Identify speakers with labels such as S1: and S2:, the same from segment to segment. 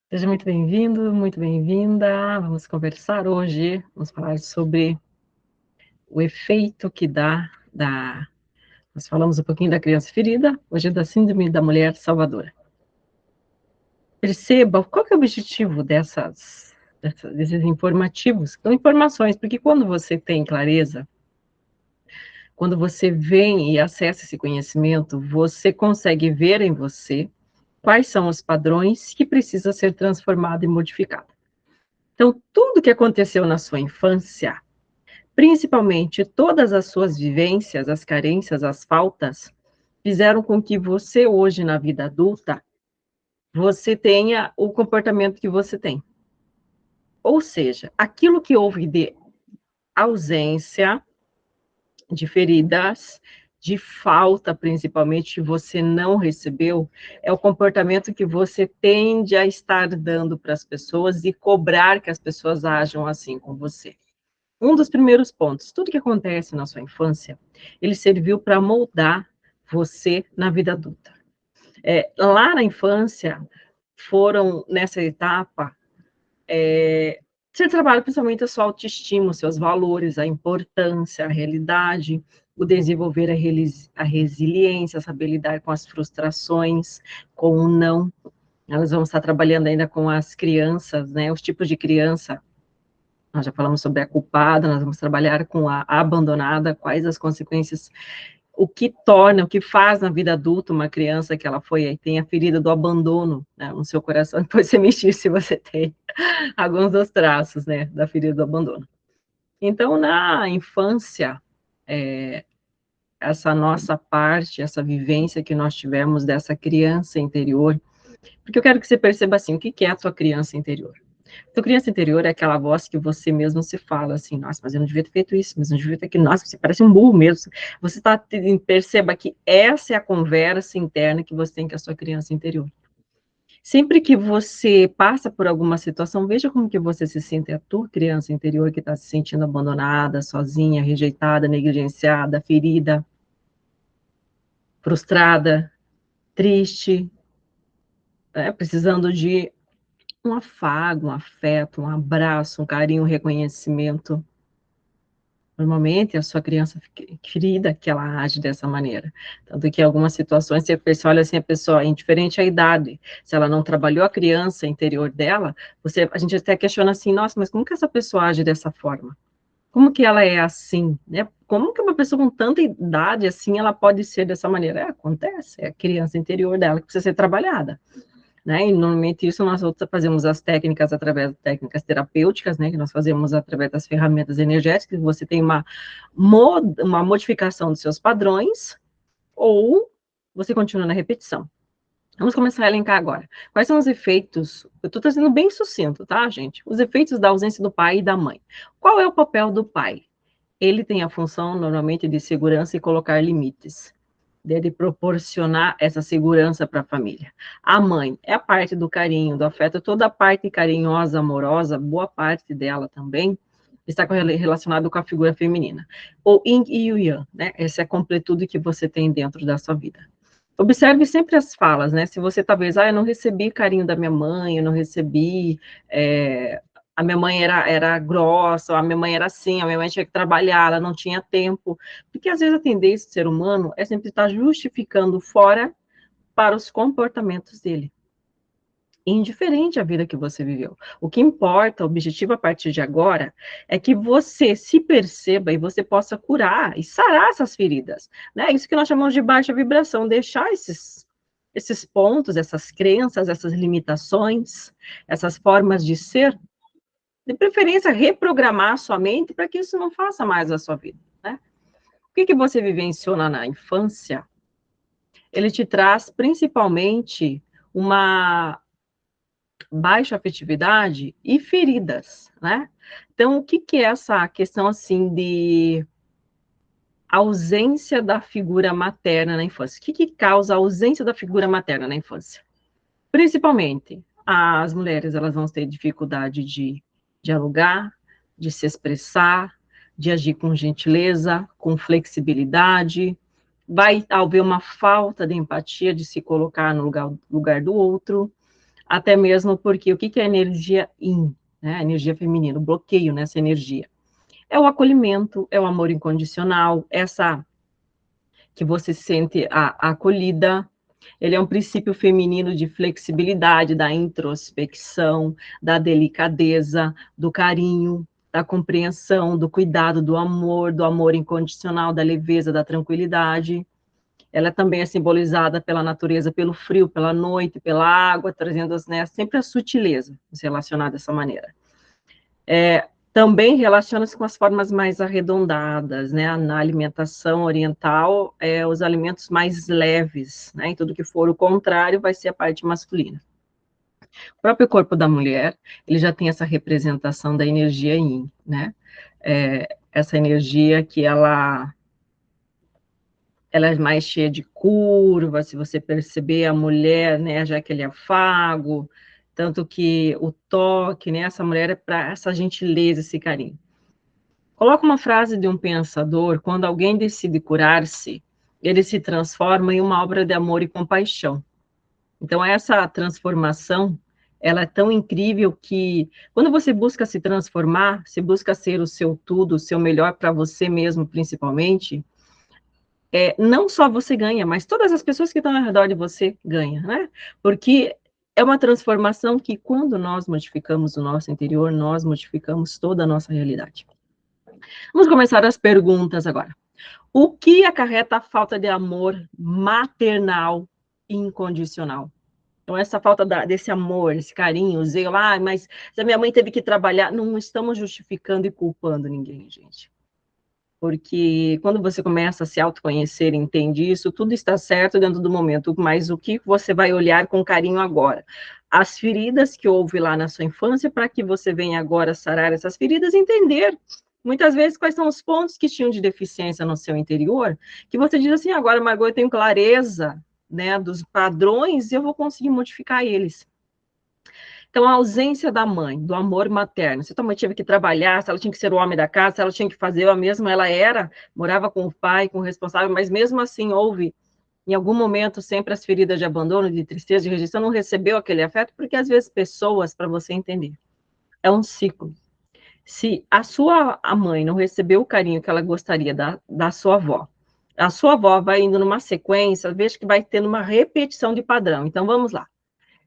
S1: Seja muito bem-vindo, muito bem-vinda. Vamos conversar hoje, vamos falar sobre o efeito que nós falamos um pouquinho da criança ferida, hoje é da síndrome da mulher salvadora. Perceba qual que é o objetivo desses informativos, são informações, porque quando você tem clareza, quando você vem e acessa esse conhecimento, você consegue ver em você quais são os padrões que precisam ser transformados e modificados. Então, tudo que aconteceu na sua infância, principalmente todas as suas vivências, as carências, as faltas, fizeram com que você hoje, na vida adulta, você tenha o comportamento que você tem. Ou seja, aquilo que houve de ausência, de feridas, de falta, principalmente, que você não recebeu, é o comportamento que você tende a estar dando para as pessoas e cobrar que as pessoas ajam assim com você. Um dos primeiros pontos, tudo que acontece na sua infância, ele serviu para moldar você na vida adulta. Lá na infância, foram nessa etapa, você trabalha principalmente a sua autoestima, os seus valores, a importância, a realidade, o desenvolver a resiliência, saber lidar com as frustrações, com o não. Nós vamos estar trabalhando ainda com as crianças, né, os tipos de criança. Nós já falamos sobre a culpada, nós vamos trabalhar com a abandonada, quais as consequências, o que torna, o que faz na vida adulta uma criança que ela tem a ferida do abandono, né, no seu coração, depois você me diz se você tem alguns dos traços, né, da ferida do abandono. Então, na infância, essa nossa parte, essa vivência que nós tivemos dessa criança interior, porque eu quero que você perceba assim, o que é a sua criança interior? Então, criança interior é aquela voz que você mesmo se fala assim, nossa, mas eu não devia ter feito isso, mas eu não devia ter aquilo, nossa, você parece um burro mesmo. Você perceba que essa é a conversa interna que você tem com a sua criança interior. Sempre que você passa por alguma situação, veja como que você se sente, a tua criança interior que está se sentindo abandonada, sozinha, rejeitada, negligenciada, ferida, frustrada, triste, precisando de um afago, um afeto, um abraço, um carinho, um reconhecimento. Normalmente, a sua criança ferida, que ela age dessa maneira. Tanto que em algumas situações, você olha assim, a pessoa, indiferente à idade, se ela não trabalhou a criança interior dela, a gente até questiona assim, nossa, mas como que essa pessoa age dessa forma? Como que ela é assim, né? Como que uma pessoa com tanta idade assim, ela pode ser dessa maneira? Acontece, é a criança interior dela que precisa ser trabalhada, né? E normalmente isso nós fazemos as técnicas através de técnicas terapêuticas, né? Que nós fazemos através das ferramentas energéticas, você tem uma modificação dos seus padrões, ou você continua na repetição. Vamos começar a elencar agora. Quais são os efeitos? Eu estou trazendo bem sucinto, tá, gente? Os efeitos da ausência do pai e da mãe. Qual é o papel do pai? Ele tem a função, normalmente, de segurança e colocar limites, de proporcionar essa segurança para a família. A mãe é a parte do carinho, do afeto, toda a parte carinhosa, amorosa, boa parte dela também está relacionado com a figura feminina. O yin e o yang, né? Essa é a completude que você tem dentro da sua vida. Observe sempre as falas, né? Se você talvez, eu não recebi carinho da minha mãe, eu não recebi, a minha mãe era grossa, a minha mãe era assim, a minha mãe tinha que trabalhar, ela não tinha tempo. Porque às vezes a tendência do ser humano é sempre estar justificando fora para os comportamentos dele, indiferente à vida que você viveu. O que importa, o objetivo a partir de agora, é que você se perceba e você possa curar e sarar essas feridas, né? Isso que nós chamamos de baixa vibração, deixar esses pontos, essas crenças, essas limitações, essas formas de ser, de preferência reprogramar a sua mente para que isso não faça mais a sua vida, né? O que você vivenciou na infância, ele te traz principalmente uma baixa afetividade e feridas, né? Então, o que é essa questão, assim, de ausência da figura materna na infância? O que causa a ausência da figura materna na infância? Principalmente, as mulheres, elas vão ter dificuldade de dialogar, de se expressar, de agir com gentileza, com flexibilidade, vai haver uma falta de empatia, de se colocar no lugar do outro. Até mesmo porque o que é energia yin, né? A energia feminina, o bloqueio nessa energia. É o acolhimento, é o amor incondicional, essa que você se sente acolhida. Ele é um princípio feminino de flexibilidade, da introspecção, da delicadeza, do carinho, da compreensão, do cuidado, do amor incondicional, da leveza, da tranquilidade. Ela também é simbolizada pela natureza, pelo frio, pela noite, pela água, trazendo, né, sempre a sutileza relacionada dessa maneira. Também relaciona-se com as formas mais arredondadas, né? Na alimentação oriental, os alimentos mais leves, né? E tudo que for o contrário vai ser a parte masculina. O próprio corpo da mulher, ele já tem essa representação da energia yin, né? Essa energia que ela é mais cheia de curva, se você perceber a mulher, né, já aquele afago, tanto que o toque, né, essa mulher é para essa gentileza, esse carinho. Coloca uma frase de um pensador: quando alguém decide curar-se, ele se transforma em uma obra de amor e compaixão. Então, essa transformação, ela é tão incrível que, quando você busca se transformar, se busca ser o seu tudo, o seu melhor para você mesmo, principalmente, não só você ganha, mas todas as pessoas que estão ao redor de você ganham, né? Porque é uma transformação que, quando nós modificamos o nosso interior, nós modificamos toda a nossa realidade. Vamos começar as perguntas agora. O que acarreta a falta de amor maternal incondicional? Então, essa falta desse amor, esse carinho, zelo, mas se a minha mãe teve que trabalhar, não estamos justificando e culpando ninguém, gente. Porque quando você começa a se autoconhecer e entende isso, tudo está certo dentro do momento, mas o que você vai olhar com carinho agora? As feridas que houve lá na sua infância, para que você venha agora sarar essas feridas e entender, muitas vezes, quais são os pontos que tinham de deficiência no seu interior, que você diz assim: agora, Margot, eu tenho clareza, né, dos padrões e eu vou conseguir modificar eles. Então, a ausência da mãe, do amor materno. Se a tua mãe tinha que trabalhar, se ela tinha que ser o homem da casa, se ela tinha que fazer, ela mesma, ela morava com o pai, com o responsável, mas mesmo assim houve, em algum momento, sempre as feridas de abandono, de tristeza, de rejeição, não recebeu aquele afeto, porque às vezes pessoas, para você entender, é um ciclo. Se a mãe não recebeu o carinho que ela gostaria da sua avó, a sua avó vai indo numa sequência, veja que vai tendo uma repetição de padrão. Então, vamos lá.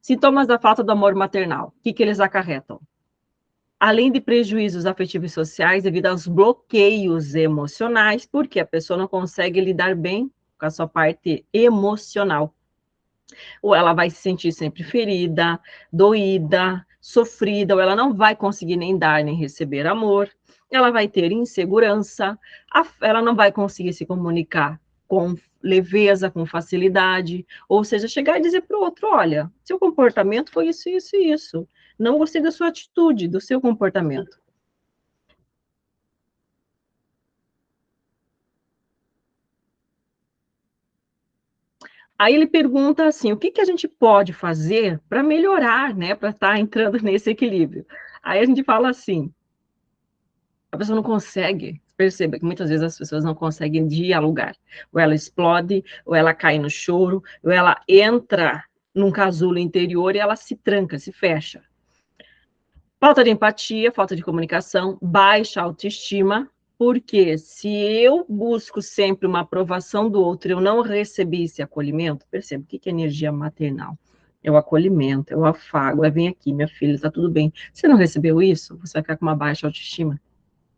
S1: Sintomas da falta do amor maternal. O que eles acarretam? Além de prejuízos afetivos e sociais, devido aos bloqueios emocionais, porque a pessoa não consegue lidar bem com a sua parte emocional. Ou ela vai se sentir sempre ferida, doída, sofrida, ou ela não vai conseguir nem dar nem receber amor. Ela vai ter insegurança, ela não vai conseguir se comunicar com leveza, com facilidade, ou seja, chegar e dizer para o outro: olha, seu comportamento foi isso, isso e isso. Não gostei da sua atitude, do seu comportamento. Aí ele pergunta assim: o que a gente pode fazer para melhorar, né, para estar entrando nesse equilíbrio? Aí a gente fala assim: a pessoa não consegue, perceba que muitas vezes as pessoas não conseguem dialogar. Ou ela explode, ou ela cai no choro, ou ela entra num casulo interior e ela se tranca, se fecha. Falta de empatia, falta de comunicação, baixa autoestima, porque se eu busco sempre uma aprovação do outro e eu não recebi esse acolhimento, perceba o que é energia maternal. É o acolhimento, é o afago, vem aqui, minha filha, está tudo bem. Você não recebeu isso? Você vai ficar com uma baixa autoestima.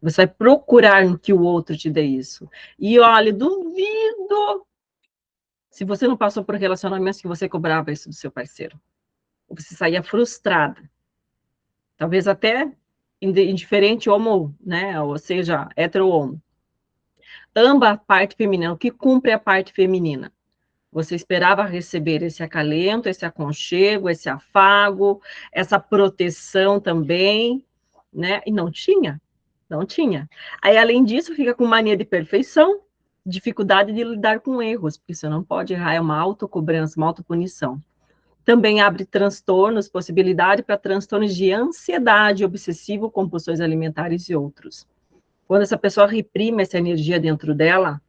S1: Você vai procurar que o outro te dê isso. E olha, duvido se você não passou por relacionamentos que você cobrava isso do seu parceiro. Você saía frustrada. Talvez até indiferente homo, né? Ou seja, hetero ou homo. Amba a parte feminina, o que cumpre a parte feminina. Você esperava receber esse acalento, esse aconchego, esse afago, essa proteção também, né? E não tinha. Não tinha. Aí, além disso, fica com mania de perfeição, dificuldade de lidar com erros, porque você não pode errar, é uma autocobrança, uma autopunição. Também abre transtornos, possibilidade para transtornos de ansiedade, obsessivo, compulsões alimentares e outros. Quando essa pessoa reprime essa energia dentro dela,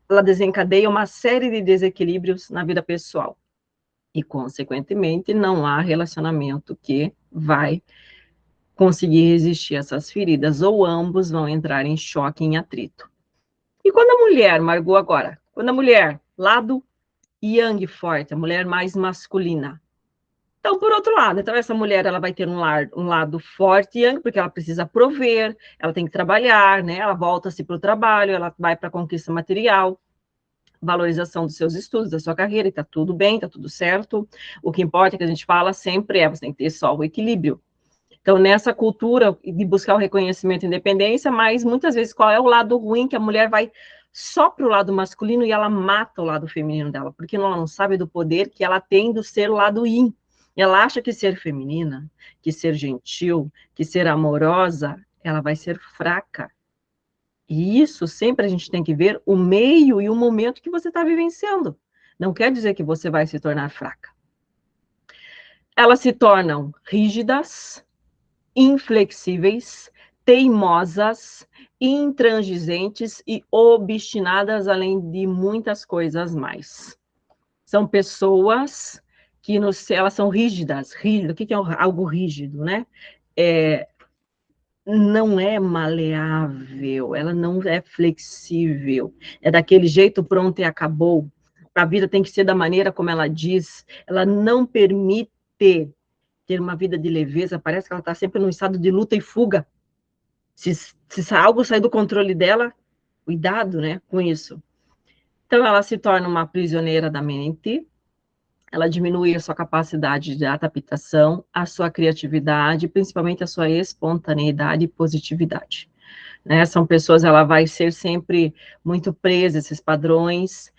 S1: ela desencadeia uma série de desequilíbrios na vida pessoal. E, consequentemente, não há relacionamento que vai conseguir resistir a essas feridas, ou ambos vão entrar em choque, em atrito. E quando a mulher, Margot, agora, quando a mulher, lado yang forte, a mulher mais masculina. Então, por outro lado, então essa mulher ela vai ter um lado forte yang, porque ela precisa prover, ela tem que trabalhar, né? Ela volta-se para o trabalho, ela vai para a conquista material, valorização dos seus estudos, da sua carreira, e está tudo bem, está tudo certo. O que importa, que a gente fala sempre, é você tem que ter só o equilíbrio. Então, nessa cultura de buscar o reconhecimento e independência, mas muitas vezes qual é o lado ruim, que a mulher vai só para o lado masculino e ela mata o lado feminino dela, porque ela não sabe do poder que ela tem do ser o lado yin. Ela acha que ser feminina, que ser gentil, que ser amorosa, ela vai ser fraca. E isso sempre a gente tem que ver o meio e o momento que você está vivenciando. Não quer dizer que você vai se tornar fraca. Elas se tornam rígidas, inflexíveis, teimosas, intransigentes e obstinadas, além de muitas coisas mais. São pessoas que elas são rígidas. O que é algo rígido, né? Não é maleável, ela não é flexível, é daquele jeito, pronto e acabou. A vida tem que ser da maneira como ela diz, ela não permite ter uma vida de leveza, parece que ela está sempre num estado de luta e fuga. Se algo sair do controle dela, cuidado, né, com isso. Então, ela se torna uma prisioneira da mente, ela diminui a sua capacidade de adaptação, a sua criatividade, principalmente a sua espontaneidade e positividade. Né? São pessoas, ela vai ser sempre muito presa, esses padrões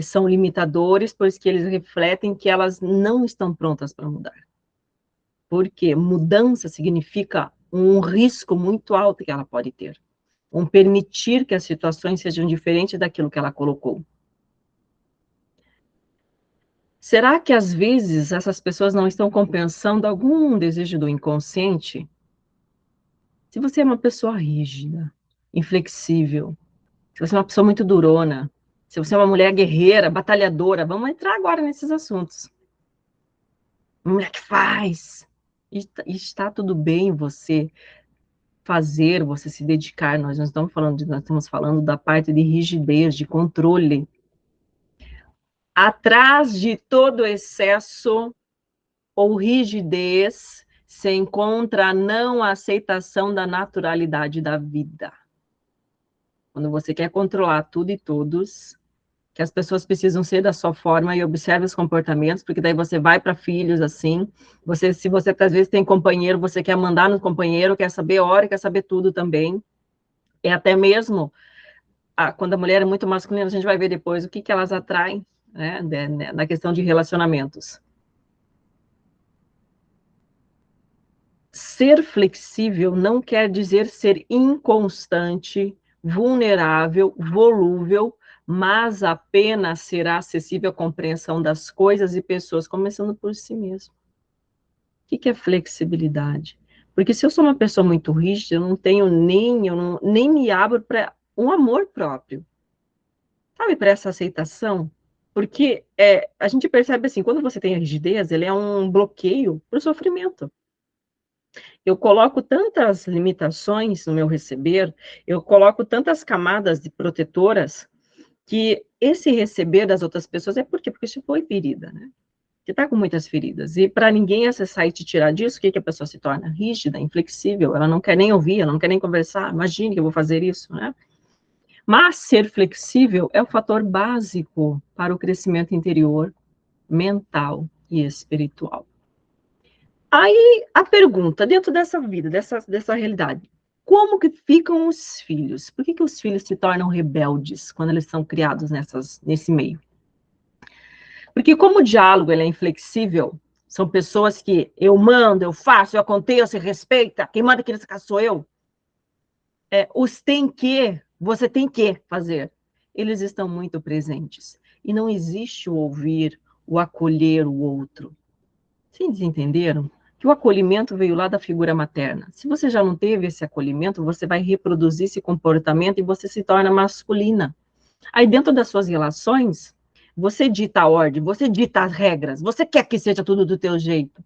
S1: são limitadores, pois que eles refletem que elas não estão prontas para mudar. Porque mudança significa um risco muito alto que ela pode ter. Um permitir que as situações sejam diferentes daquilo que ela colocou. Será que, às vezes, essas pessoas não estão compensando algum desejo do inconsciente? Se você é uma pessoa rígida, inflexível, se você é uma pessoa muito durona, se você é uma mulher guerreira, batalhadora, vamos entrar agora nesses assuntos. Uma mulher que faz. E está tudo bem você fazer, você se dedicar. Nós não estamos falando nós estamos falando da parte de rigidez, de controle. Atrás de todo excesso ou rigidez se encontra a não aceitação da naturalidade da vida. Quando você quer controlar tudo e todos, que as pessoas precisam ser da sua forma e observe os comportamentos, porque daí você vai para filhos assim, se você às vezes tem companheiro, você quer mandar no companheiro, quer saber a hora, quer saber tudo também. É até mesmo, quando a mulher é muito masculina, a gente vai ver depois o que elas atraem, né, na questão de relacionamentos. Ser flexível não quer dizer ser inconstante, vulnerável, volúvel, mas apenas será acessível à compreensão das coisas e pessoas, começando por si mesmo. O que é flexibilidade? Porque se eu sou uma pessoa muito rígida, eu nem me abro para um amor próprio, sabe, para essa aceitação. Porque a gente percebe assim, quando você tem a rigidez, ele é um bloqueio para o sofrimento. Eu coloco tantas limitações no meu receber, eu coloco tantas camadas de protetoras, que esse receber das outras pessoas é por quê? Porque você foi ferida, né? Você está com muitas feridas. E para ninguém acessar e te tirar disso, o que a pessoa se torna? Rígida, inflexível, ela não quer nem ouvir, ela não quer nem conversar. Imagine que eu vou fazer isso, né? Mas ser flexível é o fator básico para o crescimento interior, mental e espiritual. Aí a pergunta, dentro dessa vida, dessa realidade, como que ficam os filhos? Por que os filhos se tornam rebeldes quando eles são criados nesse meio? Porque como o diálogo ele é inflexível, são pessoas que eu mando, eu faço, eu aconteço, você respeita, quem manda aqui nessa casa sou eu. Os você tem que fazer, eles estão muito presentes. E não existe o ouvir, o acolher o outro. Vocês entenderam? Que o acolhimento veio lá da figura materna. Se você já não teve esse acolhimento, você vai reproduzir esse comportamento e você se torna masculina. Aí dentro das suas relações, você dita a ordem, você dita as regras, você quer que seja tudo do teu jeito.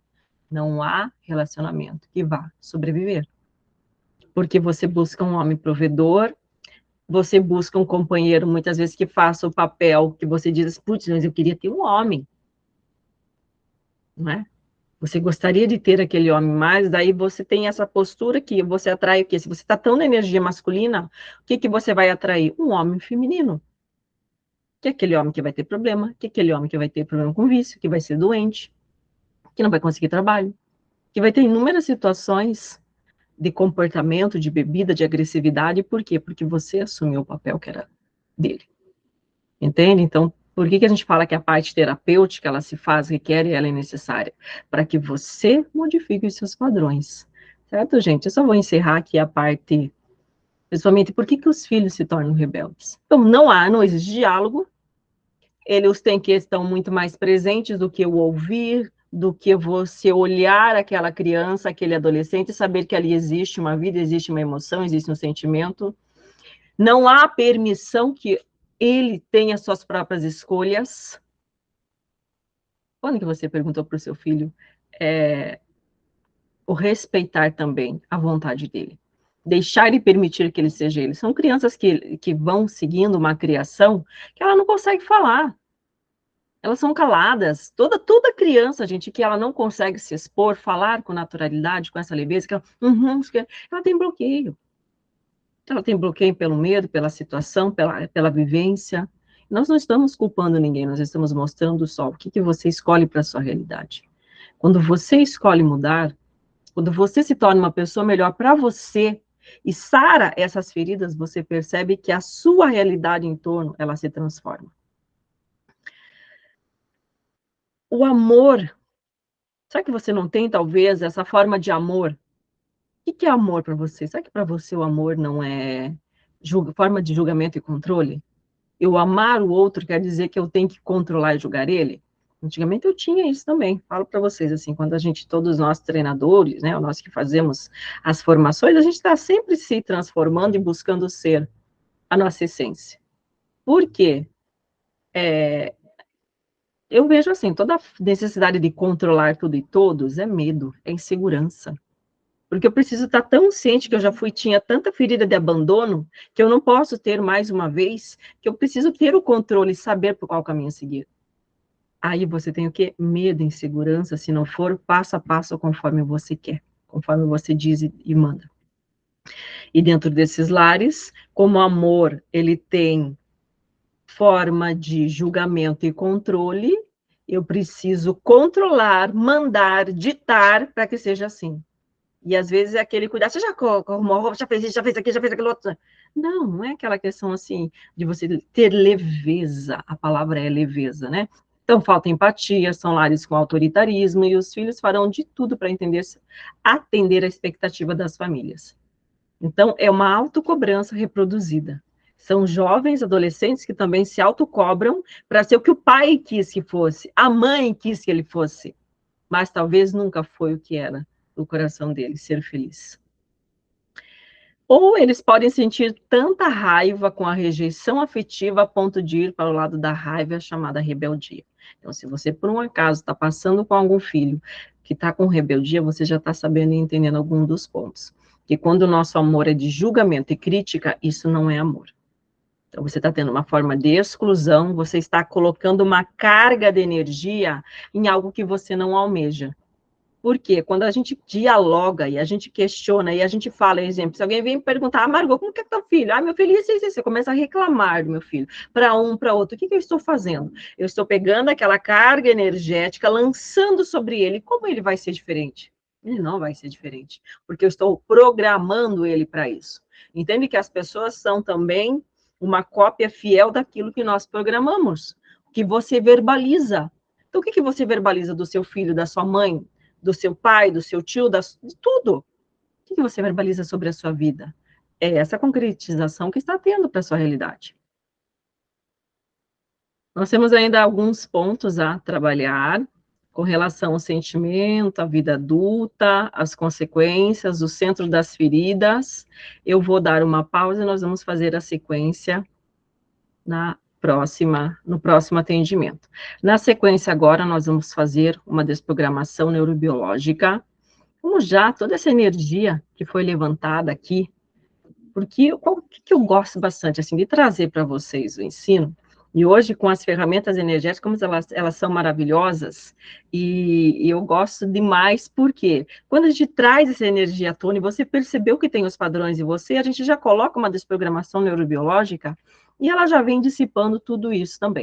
S1: Não há relacionamento que vá sobreviver. Porque você busca um homem provedor, você busca um companheiro, muitas vezes, que faça o papel que você diz, putz, mas eu queria ter um homem, não é? Você gostaria de ter aquele homem, mas daí você tem essa postura que você atrai o quê? Se você está tão na energia masculina, o que você vai atrair? Um homem feminino. Que é aquele homem que vai ter problema, que é aquele homem que vai ter problema com vício, que vai ser doente, que não vai conseguir trabalho, que vai ter inúmeras situações de comportamento, de bebida, de agressividade. Por quê? Porque você assumiu o papel que era dele. Entende? Então, por que a gente fala que a parte terapêutica, ela se faz, requer e ela é necessária? Para que você modifique os seus padrões. Certo, gente? Eu só vou encerrar aqui a parte, principalmente, por que os filhos se tornam rebeldes? Então, não existe diálogo, eles têm que estar muito mais presentes do que o ouvir, do que você olhar aquela criança, aquele adolescente, e saber que ali existe uma vida, existe uma emoção, existe um sentimento. Não há permissão que ele tenha suas próprias escolhas. Quando que você perguntou para o seu filho o respeitar também a vontade dele? Deixar e permitir que ele seja ele. São crianças que vão seguindo uma criação que ela não consegue falar. Elas são caladas. Toda criança, gente, que ela não consegue se expor, falar com naturalidade, com essa leveza, que ela tem bloqueio. Ela tem bloqueio pelo medo, pela situação, pela vivência. Nós não estamos culpando ninguém, nós estamos mostrando só o que você escolhe para a sua realidade. Quando você escolhe mudar, quando você se torna uma pessoa melhor para você e sara essas feridas, você percebe que a sua realidade em torno, ela se transforma. O amor, será que você não tem, talvez, essa forma de amor? O que é amor para você? Será que para você o amor não é forma de julgamento e controle? Eu amar o outro quer dizer que eu tenho que controlar e julgar ele? Antigamente eu tinha isso também. Falo para vocês, assim, quando todos nós treinadores, né, nós que fazemos as formações, a gente está sempre se transformando e buscando ser a nossa essência. Por quê? Eu vejo assim, toda necessidade de controlar tudo e todos é medo, é insegurança. Porque eu preciso estar tão ciente que eu já tinha tanta ferida de abandono, que eu não posso ter mais uma vez, que eu preciso ter o controle e saber por qual caminho seguir. Aí você tem o quê? Medo, insegurança, se não for passo a passo conforme você quer, conforme você diz e manda. E dentro desses lares, como o amor, ele tem forma de julgamento e controle, eu preciso controlar, mandar, ditar para que seja assim. E às vezes é aquele cuidado, você já arrumou a roupa, já fez isso, já fez aquilo, já fez aquilo outro. Não, não é aquela questão assim de você ter leveza, a palavra é leveza, né? Então falta empatia, são lares com autoritarismo e os filhos farão de tudo para atender a expectativa das famílias. Então é uma autocobrança reproduzida. São jovens, adolescentes que também se autocobram para ser o que o pai quis que fosse, a mãe quis que ele fosse, mas talvez nunca foi o que era o coração dele, ser feliz. Ou eles podem sentir tanta raiva com a rejeição afetiva a ponto de ir para o lado da raiva, chamada rebeldia. Então, se você, por um acaso, está passando com algum filho que está com rebeldia, você já está sabendo e entendendo algum dos pontos. Que quando o nosso amor é de julgamento e crítica, isso não é amor. Então, você está tendo uma forma de exclusão, você está colocando uma carga de energia em algo que você não almeja. Por quê? Quando a gente dialoga e a gente questiona e a gente fala, exemplo, se alguém vem me perguntar, Margot, como que é teu filho? Ah, meu filho, isso, você começa a reclamar do meu filho, para um, para outro. O que eu estou fazendo? Eu estou pegando aquela carga energética, lançando sobre ele. Como ele vai ser diferente? Ele não vai ser diferente, porque eu estou programando ele para isso. Entende que as pessoas são também uma cópia fiel daquilo que nós programamos, que você verbaliza. Então, o que você verbaliza do seu filho, da sua mãe, do seu pai, do seu tio, de tudo? O que você verbaliza sobre a sua vida? É essa concretização que está tendo para a sua realidade. Nós temos ainda alguns pontos a trabalhar com relação ao sentimento, à vida adulta, as consequências, o centro das feridas. Eu vou dar uma pausa e nós vamos fazer a sequência na no próximo atendimento. Na sequência agora, nós vamos fazer uma desprogramação neurobiológica, como já toda essa energia que foi levantada aqui, porque o que eu gosto bastante, assim, de trazer para vocês o ensino, e hoje com as ferramentas energéticas, como elas são maravilhosas, e eu gosto demais, porque quando a gente traz essa energia à tona, e você percebeu que tem os padrões em você, a gente já coloca uma desprogramação neurobiológica, e ela já vem dissipando tudo isso também.